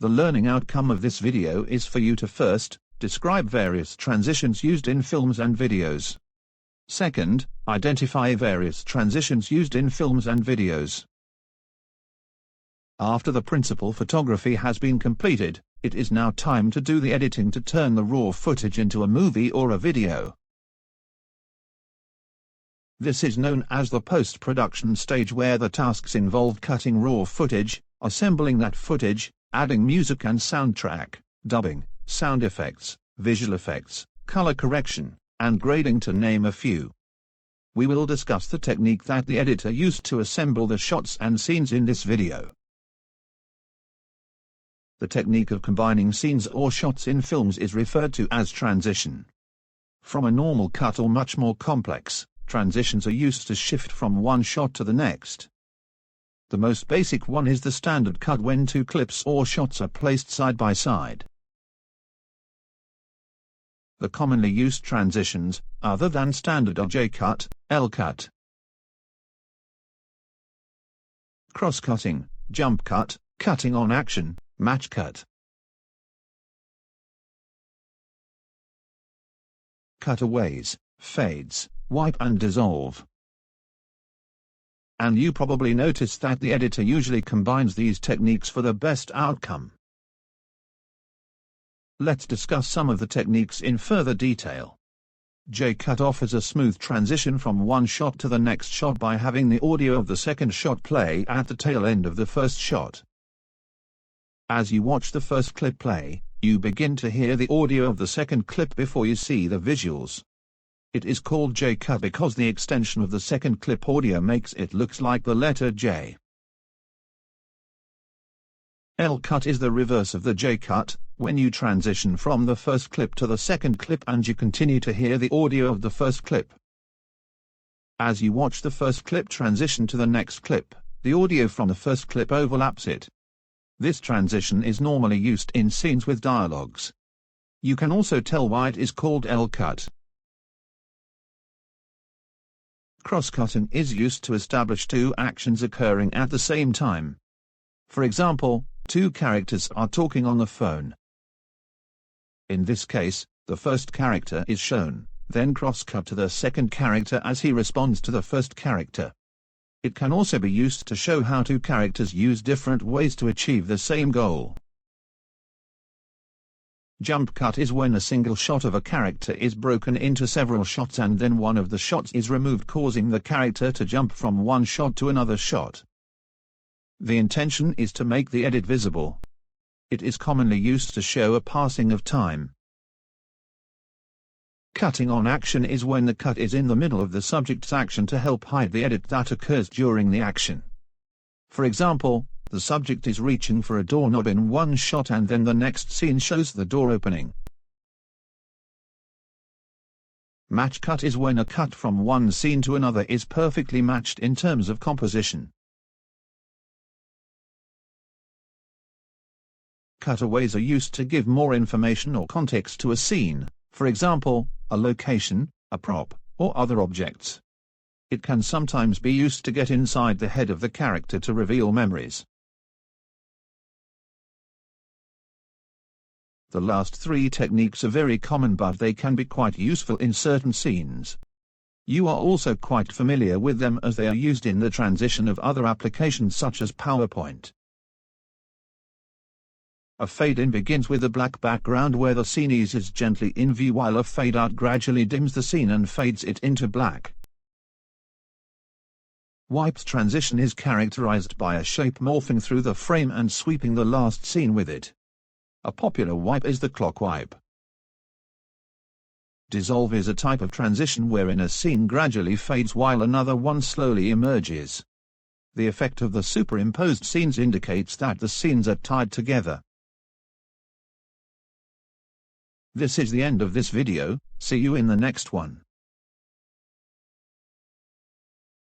The learning outcome of this video is for you to first, describe various transitions used in films and videos. Second, identify various transitions used in films and videos. After the principal photography has been completed, it is now time to do the editing to turn the raw footage into a movie or a video. This is known as the post-production stage, where the tasks involve cutting raw footage, assembling that footage, adding music and soundtrack, dubbing, sound effects, visual effects, color correction, and grading, to name a few. We will discuss the technique that the editor used to assemble the shots and scenes in this video. The technique of combining scenes or shots in films is referred to as transition. From a normal cut or much more complex, transitions are used to shift from one shot to the next. The most basic one is the standard cut, when two clips or shots are placed side by side. The commonly used transitions, other than standard, are J-cut, L-cut, cross-cutting, jump cut, cutting on action, match cut, cutaways, fades, wipe and dissolve. And you probably noticed that the editor usually combines these techniques for the best outcome. Let's discuss some of the techniques in further detail. J-cut offers a smooth transition from one shot to the next shot by having the audio of the second shot play at the tail end of the first shot. As you watch the first clip play, you begin to hear the audio of the second clip before you see the visuals. It is called J-cut because the extension of the second clip audio makes it look like the letter J. L-cut is the reverse of the J-cut, when you transition from the first clip to the second clip and you continue to hear the audio of the first clip. As you watch the first clip transition to the next clip, the audio from the first clip overlaps it. This transition is normally used in scenes with dialogues. You can also tell why it is called L-cut. Cross-cutting is used to establish two actions occurring at the same time. For example, two characters are talking on the phone. In this case, the first character is shown, then cross-cut to the second character as he responds to the first character. It can also be used to show how two characters use different ways to achieve the same goal. Jump cut is when a single shot of a character is broken into several shots and then one of the shots is removed, causing the character to jump from one shot to another shot. The intention is to make the edit visible. It is commonly used to show a passing of time. Cutting on action is when the cut is in the middle of the subject's action to help hide the edit that occurs during the action. For example, the subject is reaching for a doorknob in one shot and then the next scene shows the door opening. Match cut is when a cut from one scene to another is perfectly matched in terms of composition. Cutaways are used to give more information or context to a scene, for example, a location, a prop, or other objects. It can sometimes be used to get inside the head of the character to reveal memories. The last three techniques are very common, but they can be quite useful in certain scenes. You are also quite familiar with them as they are used in the transition of other applications such as PowerPoint. A fade-in begins with a black background where the scene eases gently in view, while a fade-out gradually dims the scene and fades it into black. Wipe's transition is characterized by a shape morphing through the frame and sweeping the last scene with it. A popular wipe is the clock wipe. Dissolve is a type of transition wherein a scene gradually fades while another one slowly emerges. The effect of the superimposed scenes indicates that the scenes are tied together. This is the end of this video. See you in the next one.